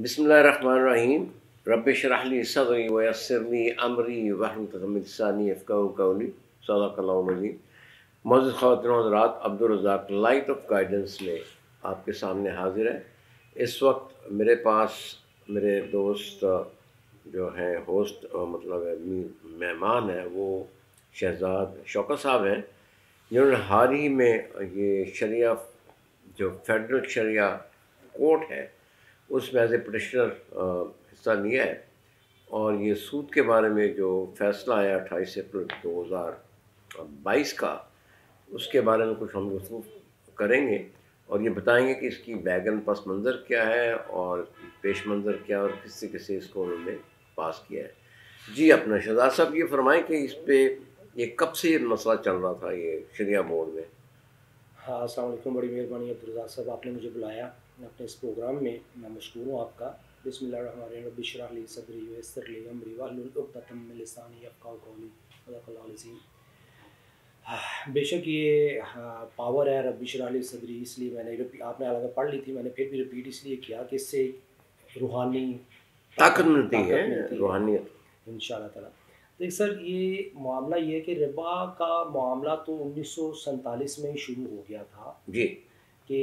بسم اللہ الرحمن الرحیم رب اشرح لی صدری ویسر لی امری واحلل عقدۃ من لسانی یفقہوا قولی صدق اللہ العظیم۔ معزز خواتین و حضرات، عبدالرزاق لائٹ آف گائیڈنس میں آپ کے سامنے حاضر ہے۔ اس وقت میرے پاس میرے دوست جو ہیں ہوسٹ مطلب مہمان ہیں وہ شہزاد شوکت صاحب ہیں، جنہوں نے حال ہی میں یہ شریعہ جو فیڈرل شریعہ کورٹ ہے اس میں ایز اے پٹیشنر حصہ لیا ہے، اور یہ سود کے بارے میں جو فیصلہ آیا 28 اپریل 2022 کا، اس کے بارے میں کچھ ہم گفتگو کریں گے اور یہ بتائیں گے کہ اس کی بیگن پس منظر کیا ہے اور پیش منظر کیا ہے اور کس طریقے سے اس کو انہوں نے پاس کیا ہے۔ جی اپنا شہزاد صاحب یہ فرمائیں کہ اس پہ یہ کب سے یہ مسئلہ چل رہا تھا یہ شریعہ بورڈ میں؟ ہاں، السلام علیکم، بڑی مہربانی عبدالرزاق صاحب، آپ نے مجھے بلایا اپنے اس پروگرام میں مشکور ہوں آپ کا۔ بسم اللہ الرحمن الرحیم، رب اشرح لی صدری ویسر لی امری واحلل عقدۃ من لسانی یفقہوا قولی صدق اللہ العظیم۔ بے شک یہ پاور ہے رب اشرح لی صدری، اس لیے میں نے آپ نے الگ پڑھ لی تھی، میں نے پھر بھی ریپیٹ اس لیے کیا کہ اس سے روحانی طاقت ملتی ہے، روحانیت انشاءاللہ تعالیٰ۔ دیکھ سر، یہ معاملہ یہ ہے کہ ربا کا معاملہ تو 1947 میں ہی شروع ہو گیا تھا جی، کہ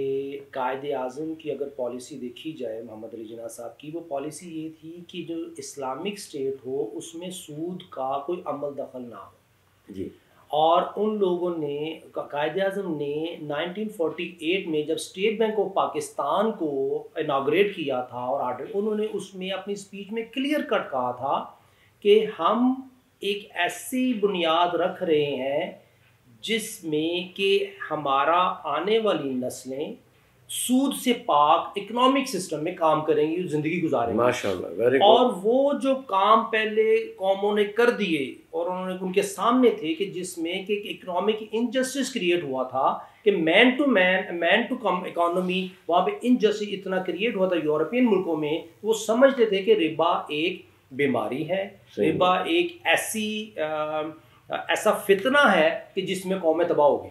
قائد اعظم کی اگر پالیسی دیکھی جائے محمد علی جناح صاحب کی، وہ پالیسی یہ تھی کہ جو اسلامک اسٹیٹ ہو اس میں سود کا کوئی عمل دخل نہ ہو جی، اور ان لوگوں نے قائد اعظم نے 1948 میں جب اسٹیٹ بینک آف پاکستان کو اناگریٹ کیا تھا اور آرڈر، انہوں نے اس میں اپنی اسپیچ میں کلیئر کٹ کہا تھا کہ ہم ایک ایسی بنیاد رکھ رہے ہیں جس میں کہ ہمارا آنے والی نسلیں سود سے پاک اکنامک سسٹم میں کام کریں گی، زندگی گزاریں گی ماشاءاللہ، ویری گڈ۔ اور وہ جو کام پہلے قوموں نے کر دیے اور انہوں نے ان کے سامنے تھے کہ جس میں کہ اکنامک انجسٹس کریٹ ہوا تھا کہ مین ٹو کم اکانومی، وہاں پہ انجسٹس اتنا کریٹ ہوا تھا یورپین ملکوں میں، وہ سمجھتے تھے کہ ربا ایک بیماری ہے، ربا ایک ایسا فتنہ ہے کہ جس میں قومیں تباہ ہوگی۔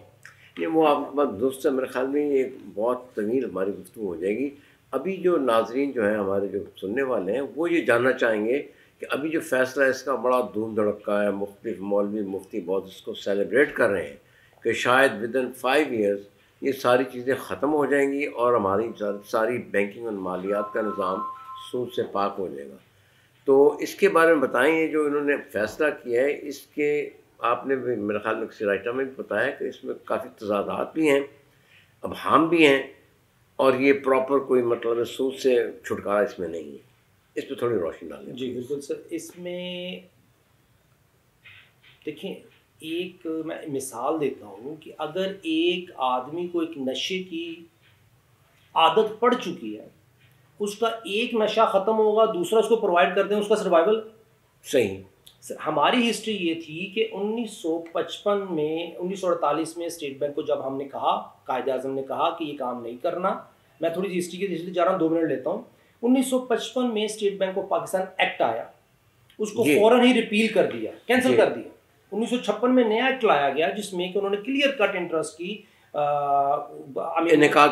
یہ وہ آپ بات دوست ہے، میرے خیال میں یہ بہت طویل ہماری گفتگو ہو جائے گی۔ ابھی جو ناظرین جو ہیں ہمارے جو سننے والے ہیں وہ یہ جاننا چاہیں گے کہ ابھی جو فیصلہ ہے اس کا بڑا دھوم دھڑکا ہے، مختلف مولوی مفتی بہت اس کو سیلیبریٹ کر رہے ہیں کہ شاید ودن 5 ایئرز یہ ساری چیزیں ختم ہو جائیں گی اور ہماری ساری بینکنگ اور مالیات کا نظام سود سے پاک ہو جائے گا۔ تو اس کے بارے میں بتائیں، یہ جو انہوں نے فیصلہ کیا ہے اس کے آپ نے بھی میرے خیال میں کسی رائٹر میں بھی بتایا کہ اس میں کافی تضادات بھی ہیں، ابہام بھی ہیں، اور یہ پراپر کوئی مطلب سود سے چھٹکارا اس میں نہیں ہے۔ اس پہ تھوڑی روشنی ڈالیں۔ جی بالکل سر، اس میں دیکھیں ایک میں مثال دیتا ہوں کہ اگر ایک آدمی کو ایک نشے کی عادت پڑ چکی ہے، اس کا ایک نشہ ختم ہوگا دوسرا اس کو پرووائڈ کر دیں، اس کا سروائیول صحیح۔ ہماری ہسٹری یہ تھی کہ 1955 میں 1948 میں اسٹیٹ بینک کو جب ہم نے کہا، قائد اعظم نے کہا کہ یہ کام نہیں کرنا، میں تھوڑی سی ہسٹری کی جا رہا ہوں، 2 منٹ لیتا ہوں۔ 1955 میں state Bank of Pakistan act آیا، اس کو فوراً ہی ریپیل کر دیا، کینسل کر دیا۔ 1956 میں نیا ایکٹ لایا گیا جس میں کہ انہوں نے کلیئر کٹ انٹرسٹ کی انعقاد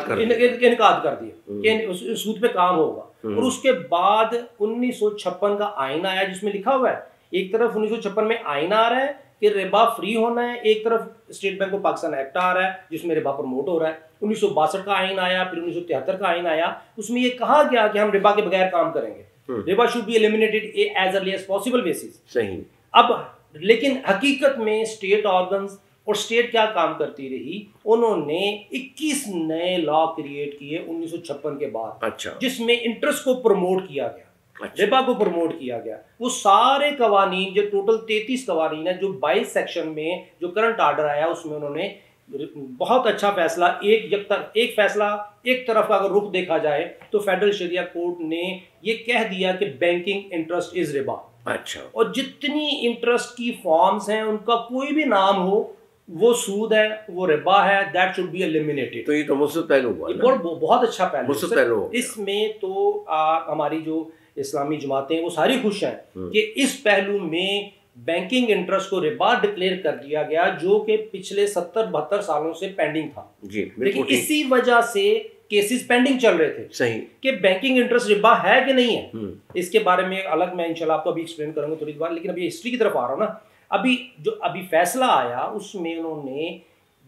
کر دیا کہ سود پہ کام ہوگا، اور اس کے بعد 1956 کا آئین آیا جس میں لکھا ہوا ہے، ایک طرف 1956 میں آئین آ رہا ہے کہ ربا فری ہونا ہے، ایک طرف State Bank of Pakistan act آ رہا ہے جس میں ربا پروموٹ ہو رہا ہے۔ 1962 کا آئین آیا، پھر 1973 کا آئین آیا، اس میں یہ کہا گیا کہ ہم ربا کے بغیر کام کریں گے، ربا should be eliminated as early as possible basis. صحیح۔ اب لیکن حقیقت میں اسٹیٹ آرگنز اور اسٹیٹ کیا کام کرتی رہی، انہوں نے 21 نئے لا کریٹ کیے 1956 کے بعد، اچھا، جس میں انٹرسٹ کو پروموٹ کیا گیا، ربا کو پروموٹ کیا گیا۔ وہ سارے قوانین جو ٹوٹل 33 قوانین ہیں جو 22 سیکشن میں جو کرنٹ آرڈر آیا اس میں انہوں نے بہت اچھا فیصلہ، ایک فیصلہ ایک طرف کا اگر رخ دیکھا جائے تو فیڈرل شریعہ کورٹ نے یہ کہہ دیا کہ بینکنگ انٹرسٹ از ربا۔ اچھا، اور جتنی انٹرسٹ کی فارمز ہیں ان کا کوئی بھی نام ہو، وہ سود ہے، وہ ربا ہے، دیٹ شوڈ بی ایلیمینیٹڈ۔ تو یہ تو مثبت پہلو ہوا، بہت اچھا پہلو۔ ہو اس میں تو ہماری جو اسلامی جماعتیں وہ ساری خوش ہیں کہ اس پہلو میں بینکنگ انٹرسٹ کو ربا ڈکلیئر کر دیا گیا جو کہ پچھلے 70-72 سالوں سے پینڈنگ تھا۔ جی، لیکن اسی وجہ سے کیسز پینڈنگ چل رہے تھے صحیح کہ بینکنگ انٹرسٹ ربا ہے کہ نہیں ہے. اس کے بارے میں الگ میں انشاءاللہ آپ کو ابھی ایکسپلین کروں گا تھوڑی بار, لیکن ابھی ہسٹری کی طرف آ رہا ہوں نا. ابھی فیصلہ آیا اس میں انہوں نے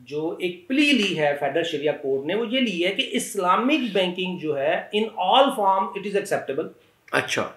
جو ایک پلی لی ہے فیڈرل شریعہ کورٹ نے, وہ یہ لی ہے کہ اسلامک بینکنگ جو ہے in all form it is acceptable. اچھا,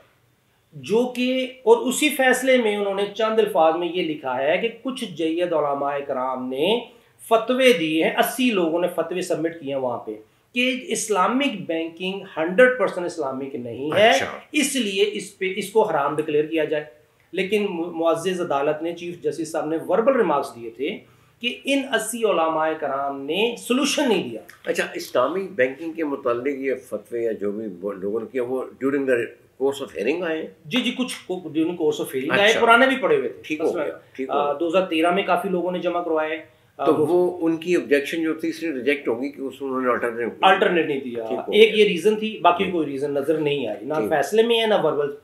جو کہ اور اسی فیصلے میں انہوں نے چند الفاظ میں یہ لکھا ہے کہ کچھ جید علماء کرام نے فتوے دیے ہیں, 80 لوگوں نے فتوے سبمٹ کیے ہیں وہاں پہ کہ اسلامک بینکنگ 100% اسلامک نہیں ہے, اس لیے اس کو حرام ڈکلیئر کیا جائے. لیکن معزز عدالت نے, چیف جسٹس صاحب نے وربل ریمارکس دیے تھے کہ ان 80 علماء کرام نے سلوشن نہیں دیا. اچھا, اسلامک بینکنگ کے متعلق یہ فتوے یا جو بھی لوگوں نے کیا وہ during the course of hearing آئے؟ جی کچھ ڈیورنگ کورس آف ہیئرنگ آئے, پرانے بھی پڑے ہوئے تھے. ٹھیک ہو گیا. 2013 میں کافی لوگوں نے جمع کروائے. تو وہ ان کی آبجیکشن جو تھی اس لیے ریجیکٹ ہوگی کہ اس میں انہوں نے الٹرنیٹ نہیں دیا. ایک یہ ریزن تھی, باقی کوئی ریزن نظر نہیں آئی, نہ فیصلے میں ہے نہ وربل.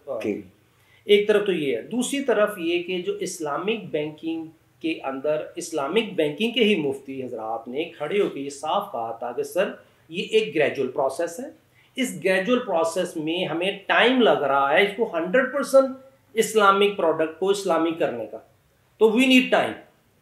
ایک طرف تو یہ ہے. دوسری طرف یہ کہ جو اسلامک بینکنگ کے اندر اسلامک بینکنگ کے ہی مفتی حضرات نے کھڑے ہو کے یہ صاف کہا تھا کہ سر یہ ایک گریجول پروسیس ہے, اس گریجول پروسیس میں ہمیں ٹائم لگ رہا ہے اس کو 100% اسلامک پروڈکٹ کو اسلامک کرنے کا, تو وی نیڈ ٹائم.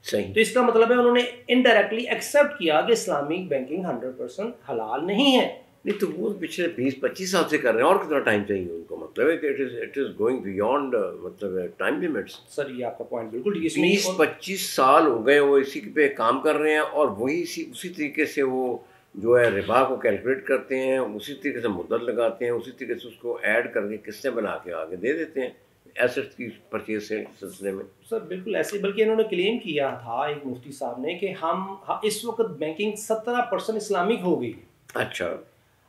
صحیح. تو اس کا مطلب ہے انہوں نے انڈائریکٹلی ایکسیپٹ کیا کہ اسلامک بینکنگ 100% حلال نہیں ہے. نہیں تو وہ پچھلے 20-25 سال سے کر رہے ہیں, اور کتنا ٹائم چاہیے ان کو؟ مطلب ہے کہ اٹ از گوئنگ بیونڈ مطلب ٹائم لمٹس. سر یہ آپ کا پوائنٹ بالکل 20-25 سال ہو گئے وہ اسی پہ کام کر رہے ہیں, اور وہی اسی طریقے سے وہ جو ہے ربا کو کیلکولیٹ کرتے ہیں, اسی طریقے سے مدت لگاتے ہیں, اسی طریقے سے اس کو ایڈ کر کے قسطیں بنا کے آگے دے دیتے ہیں ایسٹ کی پرچیز سے سلسلے میں. سر بالکل ایسے, بلکہ انہوں نے کلیم کیا تھا ایک مفتی صاحب نے کہ ہم اس وقت بینکنگ 17% اسلامک ہو گئی. اچھا.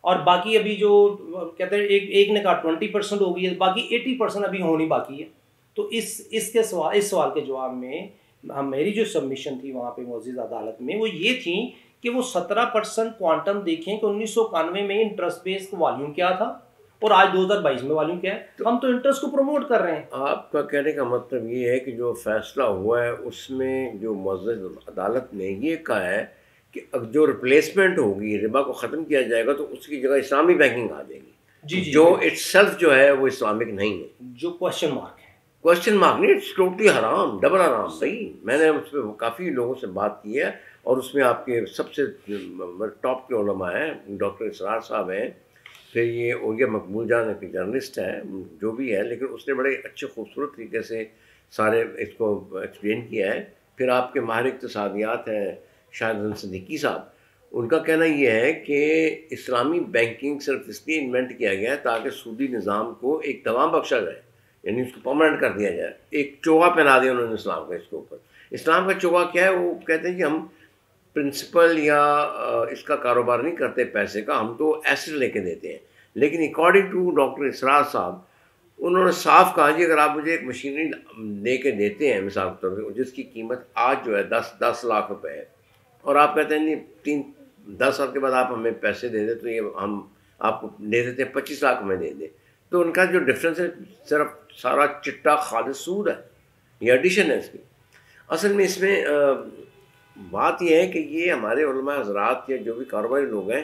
اور باقی ابھی جو کہتے ہیں ایک نے کہا 20% ہو گئی ہے, باقی 80% ابھی ہونی باقی ہے. تو اس سوال کے جواب میں میری جو سبمیشن تھی وہاں پہ معزز عدالت میں وہ یہ تھی کہ وہ 17% کوانٹم دیکھیں کہ 1991 میں انٹرسٹ بیس والیوم کیا تھا اور آج 2022 میں والیوم کیا ہے. ہم تو انٹرسٹ کو پروموٹ کر رہے ہیں. آپ کا کہنے کا مطلب یہ ہے کہ جو فیصلہ ہوا ہے اس میں جو معزز عدالت نے یہ کہا ہے کہ جو ریپلیسمنٹ ہوگی, ربا کو ختم کیا جائے گا تو اس کی جگہ اسلامی بینکنگ آ جائے گی, جو اٹ سیلف جو ہے وہ اسلامک نہیں ہے. جو کوشچن مارک ہے, کوشچن مارک نہیں, اٹس ٹوٹلی حرام, ڈبل حرام. صحیح, میں نے اس پہ کافی لوگوں سے بات کی ہے, اور اس میں آپ کے سب سے ٹاپ کے علماء ہیں, ڈاکٹر اسرار صاحب ہیں, پھر یہ اولیہ مقبول جان ایک جرنلسٹ ہے جو بھی ہے, لیکن اس نے بڑے اچھے خوبصورت طریقے سے سارے اس کو ایکسپلین کیا ہے. پھر آپ کے ماہر اقتصادیات ہیں شاہد صدیقی صاحب, ان کا کہنا یہ ہے کہ اسلامی بینکنگ صرف اس لیے انوینٹ کیا گیا ہے تاکہ سودی نظام کو ایک دوام بخشا جائے, یعنی اس کو پرماننٹ کر دیا جائے. ایک چوغا پہنا دیا انہوں نے اسلام کا اس کے اوپر. اسلام کا چوغا کیا ہے؟ وہ کہتے ہیں کہ ہم پرنسپل یا اس کا کاروبار نہیں کرتے پیسے کا, ہم تو ایسٹ لے کے دیتے ہیں. لیکن اکارڈنگ ٹو ڈاکٹر اسرار صاحب, انہوں نے صاف کہا جی اگر آپ مجھے ایک مشینری دے کے دیتے ہیں مثال کے طور پہ جس کی قیمت آج جو ہے 10 لاکھ روپے ہے, اور آپ کہتے ہیں نہیں 10 سال کے بعد آپ ہمیں پیسے دے دیں تو یہ ہم آپ کو دے دیتے ہیں 25 لاکھ ہمیں دے دیں, تو ان کا جو ڈفرینس ہے صرف سارا چٹا خالص سود ہے, یہ ایڈیشن ہے اس کی. اصل میں اس میں بات یہ ہے کہ یہ ہمارے علماء حضرات یا جو بھی کاروباری لوگ ہیں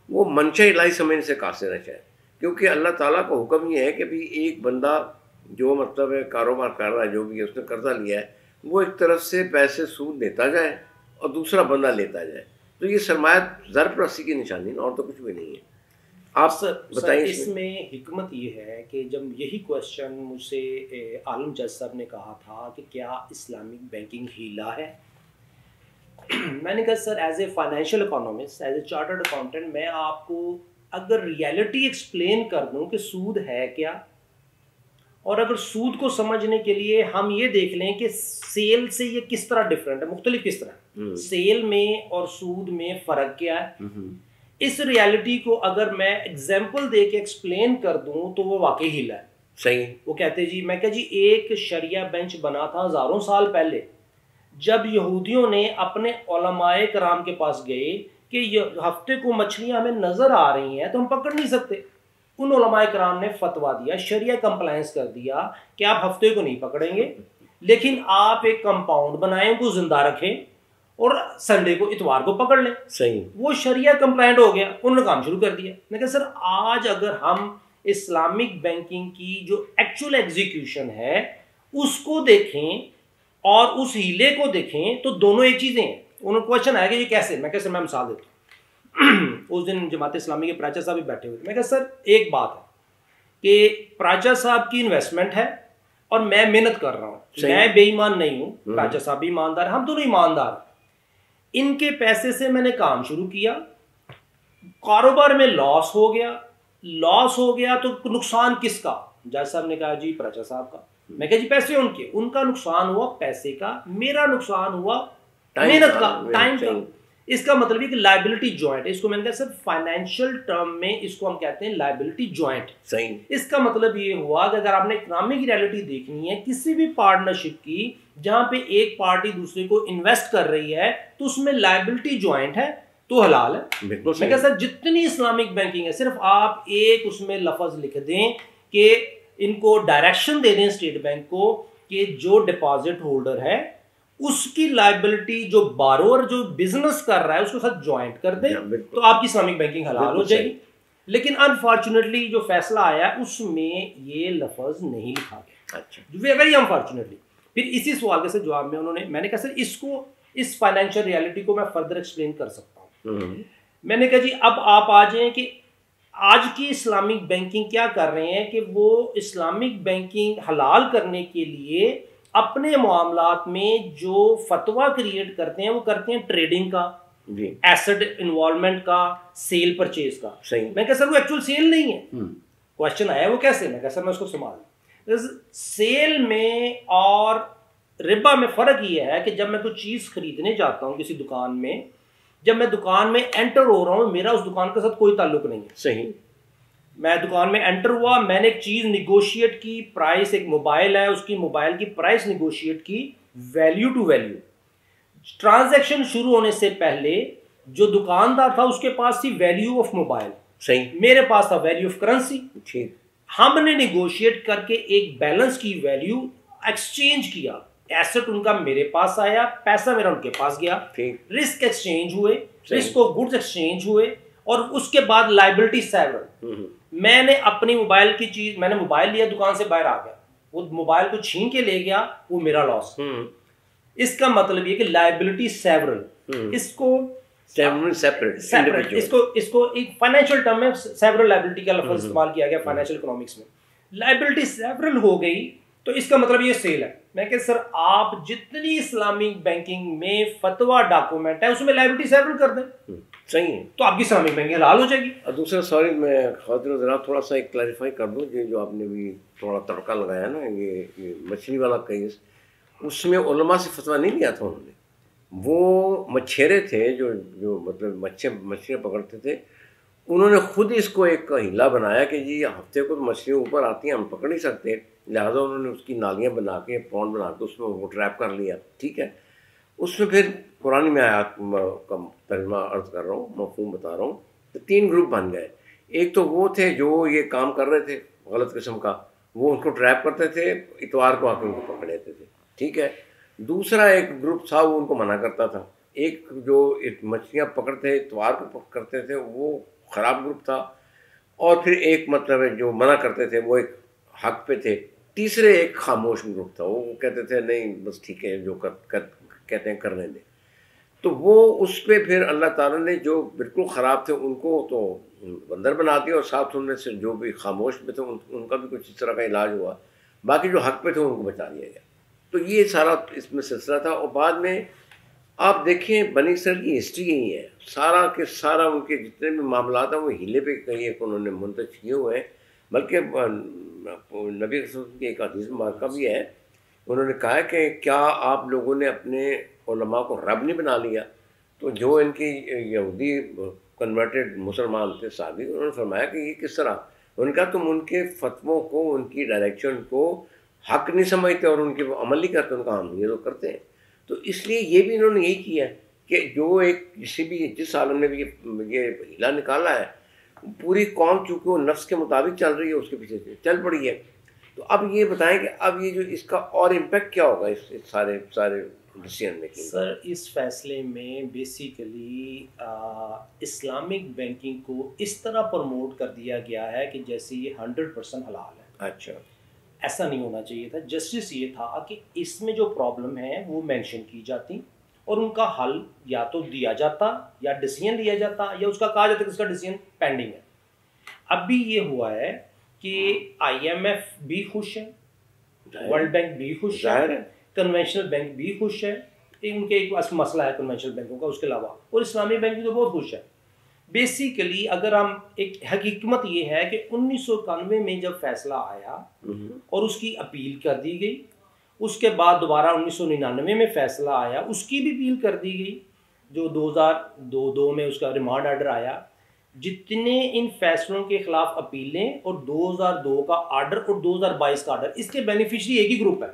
وہ منشا الہی سمجھنے سے قاصر ہے شاید, کیونکہ اللہ تعالیٰ کا حکم یہ ہے کہ بھی ایک بندہ جو مطلب ہے کاروبار کر رہا ہے, جو بھی اس نے قرضہ لیا ہے, وہ ایک طرف سے پیسے سود دیتا جائے اور دوسرا بندہ لیتا جائے, تو یہ سرمایہ زر پرستی کی نشانی ہے, اور تو کچھ بھی نہیں ہے. آپ بتائیے. اس میں حکمت یہ ہے کہ جب یہی کوشچن مجھ سے عالم جج صاحب نے کہا تھا کہ کیا اسلامک بینکنگ ہیلا ہے, میں نے کہا sir as a financial economist, as a chartered accountant, میں آپ کو اگر ریئلٹی ایکسپلین کر دوں کہ سود ہے کیا, اور اگر سود کو سمجھنے کے لیے ہم یہ دیکھ لیں کہ سیل سے یہ کس طرح ڈفرینٹ ہے, مختلف کس طرح, سیل میں اور سود میں فرق کیا ہے, اس ریالٹی کو اگر میں ایگزامپل دے کے ایکسپلین کر دوں تو وہ واقعی ہیلا ہے. صحیح. وہ کہتے جی, میں کہا جی ایک شریعہ بینچ بنا تھا ہزاروں سال پہلے, جب یہودیوں نے اپنے علماء کرام کے پاس گئے کہ یہ ہفتے کو مچھلیاں ہمیں نظر آ رہی ہیں تو ہم پکڑ نہیں سکتے, ان علماء کرام نے فتویٰ دیا, شریعہ کمپلائنس کر دیا کہ آپ ہفتے کو نہیں پکڑیں گے, لیکن آپ ایک کمپاؤنڈ بنائیں, کو زندہ رکھیں اور سنڈے کو اتوار کو پکڑ لیں. صحیح. وہ شریعہ کمپلائنٹ ہو گیا, انہوں نے کام شروع کر دیا. میں کہا سر آج اگر ہم اسلامک بینکنگ کی جو ایکچوئل ایگزیکیوشن ہے اس کو دیکھیں اور اس ہیلے کو دیکھیں تو دونوں ایک چیزیں ہیں. انہوں نے کوشچن آیا کہ یہ کیسے؟ میں کہا سر میں مثال دیتا ہوں. اس دن جماعت اسلامی کے پراچا صاحب بھی بیٹھے ہوئے. میں کہا سر ایک بات ہے کہ پراچا صاحب کی انویسٹمنٹ ہے اور میں محنت کر رہا ہوں, میں بے ایمان نہیں ہوں, پراچا صاحب بھی ایماندار, ہم دونوں ایماندار. ان کے پیسے سے میں نے کام شروع کیا, کاروبار میں لاس ہو گیا تو نقصان کس کا؟ جج صاحب نے کہا جی پراچا صاحب کا. میں کہا جی پیسے ان کا نقصان ہوا پیسے کا, میرا نقصان ہوا محنت کا, ٹائم کا. اس کا مطلب ہے کہ لائبلٹی جوائنٹ, اس کو میں نے کہا سر فائنینشیل ٹرم میں اس کو ہم کہتے ہیں لائبلٹی جوائنٹ. صحیح. اس کا مطلب یہ ہوا کہ اگر آپ نے اکنامک ریالٹی دیکھنی ہے کسی بھی پارٹنرشپ کی جہاں پہ ایک پارٹی دوسرے کو انویسٹ کر رہی ہے تو اس میں لائبلٹی جوائنٹ ہے تو حلال ہے. میں کہا سر جتنی اسلامک بینکنگ ہے صرف آپ ایک اس میں لفظ لکھ دیں کہ ان کو ڈائریکشن دے دیں اسٹیٹ بینک کو کہ جو ڈپازٹ ہولڈر ہے اس کی لائبلٹی جو بارور جو بزنس کر رہا ہے اس کے ساتھ جوائنٹ کر دیں تو آپ کی اسلامک بینکنگ حلال ہو جائے گی. لیکن انفارچونیٹلی جو فیصلہ آیا اس میں یہ لفظ نہیں لکھا گیا. Very unfortunately. پھر اسی سوال کے ساتھ جواب میں نے کہا سر اس کو اس فائنینشیل ریالٹی کو میں فردر ایکسپلین کر سکتا ہوں. میں نے کہا جی اب آپ آ جائیں کہ آج کی اسلامک بینکنگ کیا کر رہے ہیں کہ وہ اسلامک بینکنگ حلال کرنے کے لیے اپنے معاملات میں جو فتویٰ کریٹ کرتے ہیں وہ کرتے ہیں ٹریڈنگ کا, ایسٹ انوالومنٹ کا, سیل پرچیز کا. میں کہا سر وہ ایکچوئل سیل نہیں ہے. کوشچن آیا وہ کیسے؟ میں کہا سر میں اس کو سنبھال. سیل میں اور ربا میں فرق یہ ہے کہ جب میں کوئی چیز خریدنے جاتا ہوں کسی دکان میں, جب میں دکان میں انٹر ہو رہا ہوں میرا اس دکان کے ساتھ کوئی تعلق نہیں ہے. صحیح. میں دکان میں انٹر ہوا, میں نے ایک چیز نیگوشیٹ کی, پرائس, ایک موبائل ہے اس کی موبائل کی پرائس نیگوشیٹ کی ویلیو ٹو ویلیو. ٹرانزیکشن شروع ہونے سے پہلے جو دکاندار تھا اس کے پاس تھی ویلیو آف موبائل, صحیح, میرے پاس تھا ویلیو آف کرنسی. ٹھیک. ہم نے نیگوشیٹ کر کے ایک بیلنس کی ویلیو ایکسچینج کیا, ایسٹ ان کا میرے پاس آیا, پیسہ میرا ان کے پاس گیا, رسک ایکسچینج ہوئے, رسک آف گڈز ایکسچینج ہوئے, اور اس کے بعد لائبلٹی سیورل. میں نے اپنی موبائل کی چیز, میں نے موبائل لیا دکان سے باہر آ گیا, وہ موبائل کو چھین کے لے گیا, وہ میرا لاس. اس کا مطلب یہ کہ لائبلٹی سیورل, اس کو سیپریٹ, اس کو ایک فائنینشیل ٹرم میں سیورل لائبلٹی کا لفظ استعمال کیا گیا فائنینشیل اکنامکس میں. لائبلٹی سیورل ہو گئی تو اس کا مطلب یہ سیل ہے. میں کہ سر آپ جتنی اسلامک بینکنگ میں فتویٰ ڈاکومنٹ ہے اس میں لائبلٹی سیورل کر دیں. صحیح ہے, تو آپ کی اسلامک بینکنگ حلال ہو جائے گی. اور دوسرا سوری میں خاطر ذرا تھوڑا سا ایک کلیریفائی کر دوں, یہ جو آپ نے بھی تھوڑا تڑکا لگایا نا یہ مچھلی والا کیس, اس میں علماء سے فتویٰ نہیں لیا تھا انہوں نے. وہ مچھیرے تھے جو مطلب مچھلیاں پکڑتے تھے, انہوں نے خود اس کو ایک ہیلا بنایا کہ جی ہفتے کو مچھلیاں اوپر آتی ہیں ہم پکڑ نہیں سکتے, لہٰذا انہوں نے اس کی نالیاں بنا کے پونڈ بنا کے اس میں وہ ٹریپ کر لیا. ٹھیک ہے, اس میں پھر قرآن میں آیات کا ترجمہ عرض کر رہا ہوں, مفہوم بتا رہا ہوں. تو 3 گروپ بن گئے. ایک تو وہ تھے جو یہ کام کر رہے تھے غلط قسم کا, وہ ان کو ٹریپ کرتے تھے, اتوار کو آ کے ان کو پکڑ لیتے تھے. ٹھیک ہے. دوسرا ایک گروپ تھا وہ ان کو منع کرتا تھا. ایک جو مچھلیاں پکڑتے اتوار کو کرتے تھے وہ خراب گروپ تھا, اور پھر ایک مطلب ہے جو منع کرتے تھے وہ ایک حق پہ تھے. تیسرے ایک خاموش گروپ تھا, وہ کہتے تھے نہیں بس ٹھیک ہے جو کہتے ہیں کرنے دیں. تو وہ اس پہ پھر اللہ تعالیٰ نے جو بالکل خراب تھے ان کو تو بندر بنا دیا, اور ساتھ ان میں سے جو بھی خاموش پہ تھے ان کا بھی کچھ اس طرح کا علاج ہوا. باقی جو حق پہ تھے ان کو بچا دیا گیا. تو یہ سارا اس میں سلسلہ تھا. اور بعد میں آپ دیکھیں بنی اسرائیل کی ہسٹری یہی ہے, سارا کے سارا ان کے جتنے بھی معاملات ہیں وہ ہیلے پہ کہیں ایک انہوں نے منتج کیے ہوئے ہیں. بلکہ نبی رسول کی ایک حدیث مبارکہ بھی ہے, انہوں نے کہا کہ کیا آپ لوگوں نے اپنے علماء کو رب نہیں بنا لیا؟ تو جو ان کی یہودی کنورٹڈ مسلمان تھے صحابی, انہوں نے فرمایا کہ یہ کس طرح؟ ان کا تم ان کے فتووں کو, ان کی ڈائریکشن کو حق نہیں سمجھتے اور ان کے وہ عمل نہیں کرتے. ان کا ہم یہ تو کرتے ہیں. تو اس لیے یہ بھی انہوں نے یہی کیا کہ جو ایک جس عالم نے بھی یہ ہیلا نکالا ہے, پوری قوم چونکہ وہ نفس کے مطابق چل رہی ہے اس کے پیچھے سے چل پڑی ہے. تو اب یہ بتائیں کہ اب یہ جو اس کا اور امپیکٹ کیا ہوگا اس سارے ڈیسیژن میکنگ؟ سر اس فیصلے میں بیسیکلی اسلامک بینکنگ کو اس طرح پروموٹ کر دیا گیا ہے کہ جیسے یہ 100% حلال ہے. اچھا، ایسا نہیں ہونا چاہیے تھا. جسٹس یہ تھا کہ اس میں جو پرابلم ہے وہ مینشن کی جاتی اور ان کا حل یا تو دیا جاتا یا ڈیسیژن لیا جاتا یا اس کا کہا جاتا کہ اس کا ڈیسیژن پینڈنگ ہے. اب بھی یہ ہوا ہے کہ آئی ایم ایف بھی خوش ہے, ورلڈ بینک بھی خوش ہے, کنونشنل بینک بھی خوش ہے. ان کے ایک مسئلہ ہے کنونشنل بینکوں کا, اس کے علاوہ اور اسلامی بینک بھی تو بہت خوش ہے. بیسیکلی اگر ہم ایک حقیقت یہ ہے کہ 1991 میں جب فیصلہ آیا اور اس کی اپیل کر دی گئی, اس کے بعد دوبارہ 1999 میں فیصلہ آیا, اس کی بھی اپیل کر دی گئی, جو 2002 میں اس کا ریمانڈ آرڈر آیا. جتنے ان فیصلوں کے خلاف اپیلیں اور 2002 کا آرڈر اور 2022 کا آرڈر, اس کے بینیفیشری ایک ہی گروپ ہے,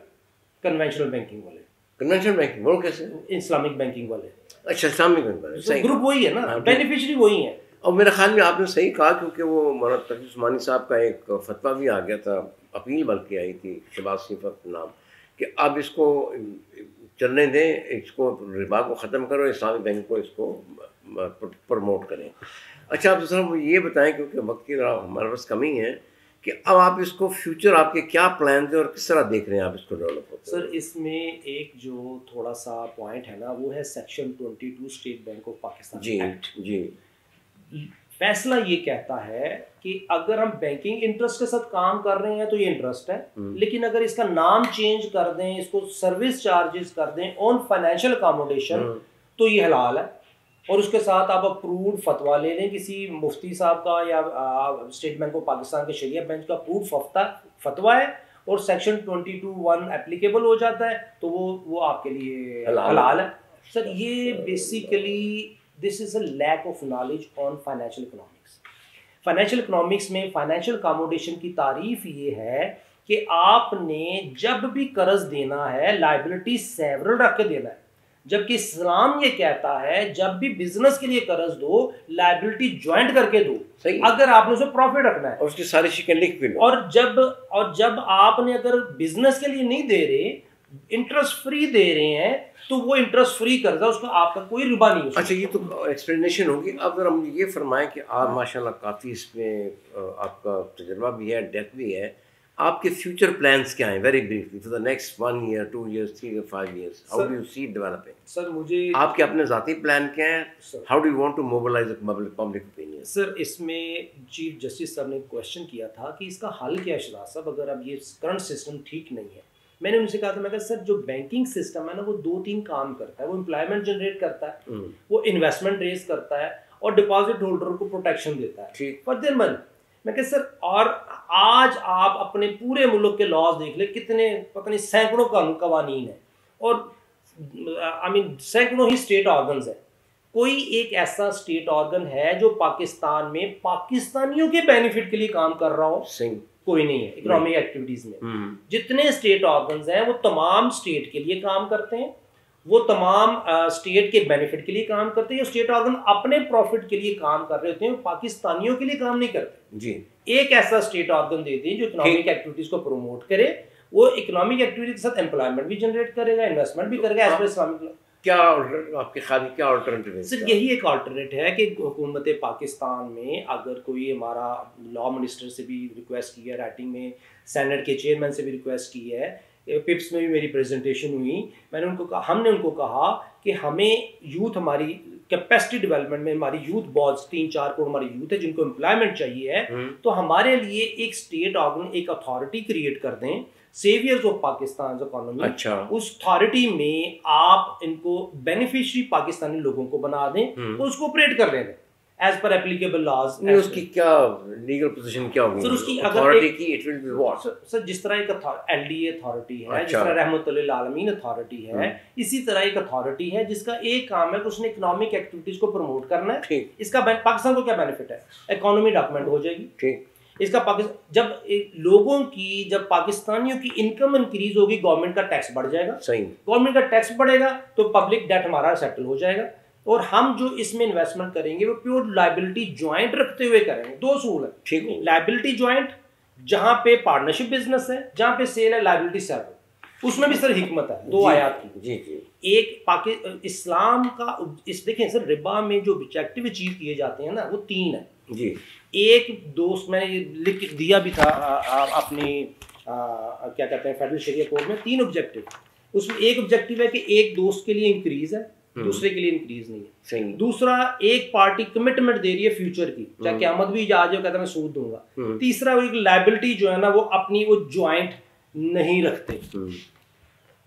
کنونشنل بینکنگ والے. کنونشنل بینکنگ وہ کیسے؟ اسلامک بینکنگ والے. اچھا, اسلامک بینک والے گروپ وہی ہے نا, بینیفیشری وہی ہیں. اور میرے خیال میں آپ نے صحیح کہا, کیونکہ وہ مولانا تقی عثمانی صاحب کا ایک فتویٰ بھی آ گیا تھا, اپیل بلکہ آئی تھی شہباز صفت نام, کہ آپ اس کو چلنے دیں, اس کو ربا کو ختم کرو, اسلامی بینک کو اس کو پروموٹ کریں. اچھا, آپ دوسرا یہ بتائیں, کیونکہ وقت کی ہمارے پاس کمی ہے, کہ اب آپ اس کو فیوچر آپ کے کیا پلانز ہیں اور کس طرح دیکھ رہے ہیں آپ اس کو ڈیولپ ہوتے ہیں؟ سر اس میں ایک جو تھوڑا سا پوائنٹ ہے نا, وہ ہے section 22 State Bank of Pakistan act. جی, فیصلہ یہ کہتا ہے کہ اگر ہم بینکنگ انٹرسٹ کے ساتھ کام کر رہے ہیں تو یہ انٹرسٹ ہے, لیکن اگر اس کا نام چینج کر دیں, اس کو سروس چارجز کر دیں آن فائنینشیل اکاموڈیشن, تو یہ حلال ہے. اور اس کے ساتھ آپ اپرووڈ فتویٰ لے لیں کسی مفتی صاحب کا یا اسٹیٹ بینک آف پاکستان کے شریعہ بینچ کا اپرووڈ فتویٰ ہے, اور سیکشن 22(1) اپلیکیبل ہو جاتا ہے, تو وہ آپ کے لیے حلال ہے. سر یہ basically this is a lack of knowledge on financial economics. Financial economics میں فائنینشیل اکاموڈیشن کی تعریف یہ ہے کہ آپ نے جب بھی قرض دینا ہے لائبلٹی سیورل رکھ کے دینا ہے, جبکہ اسلام یہ کہتا ہے جب بھی بزنس کے لیے قرض دو لائبلٹی جوائنٹ کر کے دو, اگر آپ نے اسے پروفٹ رکھنا ہے, اور اس کی ساری شکل لکھ بھی لو. اور جب آپ نے اگر بزنس کے لیے نہیں دے رہے, انٹرسٹ فری دے رہے ہیں, تو وہ انٹرسٹ فری قرضہ, اس کا آپ کا کوئی ربا نہیں. اچھا, یہ تو ایکسپلینیشن ہوگی. اب اگر ہم یہ فرمائیں کہ آپ ماشاء اللہ کافی اس میں آپ کا تجربہ بھی ہے, ڈیپتھ بھی ہے, آپ کے فیوچر پلانس کیا ہیں very briefly for the next 1 year 2 years 3 years 5 years, how do you see it developing? Sir مجھے آپ کے اپنے ذاتی پلان کیا ہیں, how do you want to mobilise public opinion? Sir اس میں چیف جسٹس صاحب نے کویشچن کیا تھا کہ اس کا حل کیا ہے شہزاد صاحب, اگر اب یہ کرنٹ سسٹم ٹھیک نہیں ہے. میں نے ان سے کہا تھا, میں کہا سر جو بینکنگ سسٹم ہے نا وہ 2-3 کام کرتا ہے. وہ امپلائمنٹ جنریٹ کرتا ہے, وہ انویسٹمنٹ ریز کرتا ہے, اور ڈپازٹ ہولڈر کو پروٹیکشن دیتا ہے فار دیئر منی. میں کہ سر, اور آج آپ اپنے پورے ملک کے لاز دیکھ لیں, کتنے پتہ نہیں سینکڑوں قوانین ہیں, اور سینکڑوں ہی اسٹیٹ آرگنز ہیں. کوئی ایک ایسا اسٹیٹ آرگن ہے جو پاکستان میں پاکستانیوں کے بینیفٹ کے لیے کام کر رہا ہو؟ کوئی نہیں ہے. اکنامک ایکٹیویٹیز میں جتنے اسٹیٹ آرگنز ہیں وہ تمام اسٹیٹ کے لیے کام کرتے ہیں, وہ تمام اسٹیٹ کے بینیفٹ کے لیے کام کرتے ہیں. اسٹیٹ آرگن اپنے پروفٹ کے لیے کام کر رہے ہوتے ہیں, پاکستانیوں کے لیے کام نہیں کرتے. جی, ایک ایسا اسٹیٹ آرگن دے دیں جو اکنامک ایکٹیویٹیز کو پروموٹ کرے, وہ اکنامک ایکٹیویٹی کے ساتھ امپلائمنٹ بھی جنریٹ کرے گا, انویسٹمنٹ بھی کرے گا. ایز پر اسلامک کیا آپ کے خیال کیا آلٹرنیٹیو ہے؟ سر یہی ایک آلٹرنیٹ ہے کہ حکومت پاکستان میں اگر کوئی ہمارا لا منسٹر سے بھی ریکویسٹ کی ہے, رائٹنگ میں سینٹ کے چیئرمین سے بھی ریکویسٹ کی ہے, پپس میں بھی میری پریزنٹیشن ہوئی, میں نے ان کو کہا, ہم نے ان کو کہا کہ ہمیں یوتھ, ہماری کیپیسٹی ڈیولپمنٹ میں ہماری یوتھ بہت 3-4 کروڑ ہماری یوتھ ہے جن کو امپلائمنٹ چاہیے ہے, تو ہمارے لیے ایک اسٹیٹ آرگن, ایک اتھارٹی کریٹ کر دیں, سیویئرز آف پاکستان اکانومی. اچھا, اس اتھارٹی میں آپ ان کو بینیفیشری پاکستانی لوگوں کو بنا دیں, تو اس کو آپریٹ کر دیں ایز پر ایپلیکیبل لاز. اس کی کیا لیگل پوزیشن کیا ہوگی سر؟ اس کی اتھارٹی کی اٹ ول بی واٹ سر, جس طرح ایک ایل ڈی اے اتھارٹی ہے, جس طرح رحمت للعالمین اتھارٹی ہے, اسی طرح ایک اتھارٹی ہے جس کا ایک کام ہے کہ اس نے اکنامک ایکٹیویٹیز کو پروموٹ کرنا ہے. اس کا پاکستان کو کیا بینیفٹ ہے؟ اکانومی ڈیولپمنٹ ہو جائے گی. اس کا جب لوگوں کی, جب پاکستانیوں کی انکم انکریز ہوگی, گورنمنٹ کا ٹیکس بڑھ جائے گا. گورنمنٹ کا ٹیکس بڑھے گا تو پبلک ڈیٹ ہمارا سیٹل ہو جائے گا, اور ہم جو اس میں انویسٹمنٹ کریں گے وہ پیور لائبلٹی جوائنٹ رکھتے ہوئے کریں گے. 2 اصول ہیں, لائبلٹی جوائنٹ جہاں پہ پارٹنرشپ بزنس ہے, جہاں پہ سیل ہے لائبلٹی سیورل. اس میں بھی سر حکمت ہے 2 آیات کی. جی جی. ایک اسلام کا دیکھیں سر ربا میں جو آبجیکٹو اچیو کیے جاتے ہیں نا وہ 3 ہیں. جی. ایک دوست میں نے لکھ دیا بھی تھا اپنی کیا کہتے ہیں فیڈرل شریعہ کوڈ میں 3 آبجیکٹو. اس میں ایک آبجیکٹو ہے کہ ایک دوست کے لیے انکریز ہے, دوسرے کے لیے انکریز نہیں ہے. دوسرا ایک پارٹی کمٹمنٹ دے رہی ہے فیوچر کی, چاہے قیامت بھی آ جائے کہتا ہے میں سود دوں گا. تیسرا ایک لائبلٹی جو ہے نا وہ اپنی وہ جوائنٹ نہیں رکھتے.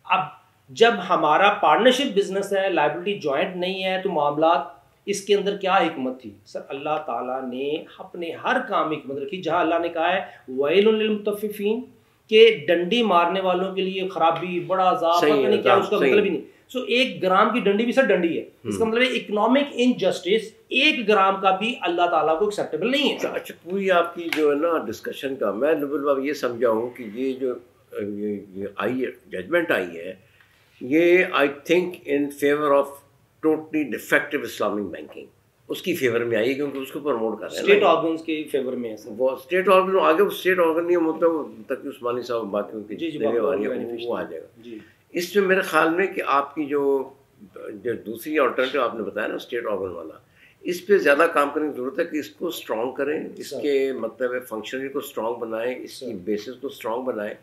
اب جب ہمارا پارٹنرشپ بزنس ہے, لائبلٹی جوائنٹ نہیں ہے, تو معاملات اس کے اندر کیا حکمت تھی سر؟ اللہ تعالیٰ نے اپنے ہر کام میں حکمت رکھی. جہاں اللہ نے کہا ہے ویل للمطففین کہ ڈنڈی مارنے والوں کے لیے خرابی بڑا عذاب, پتہ نہیں کیا اس کا مطلب ہی نہیں. سو 1 گرام کی ڈنڈی بھی سر ڈنڈی ہے, اس کا مطلب ہے اکنامک انجسٹس 1 گرام کا بھی اللہ تعالیٰ کو ایکسیپٹیبل نہیں ہے. اچھا پوری آپ کی جو ہے نا ڈسکشن کا میں نبیل بابا یہ سمجھا ہوں کہ یہ جو آئی ہے ججمنٹ آئی ہے یہ I think in favour of totally de facto Islamic banking, اس کی فیور میں آئی ہے کیونکہ اس کو پروموٹ کر رہے ہیں اسٹیٹ آرگنز کے فیور میں ہے سر. وہ اسٹیٹ آرگن آگے اسٹیٹ آرگن نہیں مطلب تک عثمانی صاحب بات کی دینے والی ہے وہ آ جائے گا. اس میں میرے خیال میں کہ آپ کی جو دوسری آلٹرنیٹیو آپ نے بتایا نا اسٹیٹ آرگن والا, اس پہ زیادہ کام کرنے کی ضرورت ہے کہ اس کو اسٹرانگ کریں, اس کے مطلب فنکشنری کو اسٹرانگ بنائیں, اس کی بیسس کو اسٹرانگ بنائیں,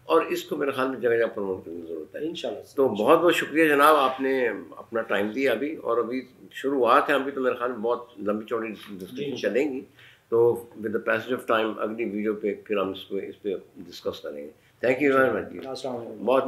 اور اس کو میرے خیال میں جگہ جگہ پروموٹ کرنے کی ضرورت ہے انشاءاللہ. تو بہت بہت شکریہ جناب, آپ نے اپنا ٹائم دیا ابھی, اور ابھی شروعات ہے ابھی, تو میرے خیال میں بہت لمبی چوڑی ڈسکشن چلیں گی. تو with the passage of time اگلی ویڈیو پہ پھر ہم اس پہ ڈسکس کریں گے. Thank you very much. بہت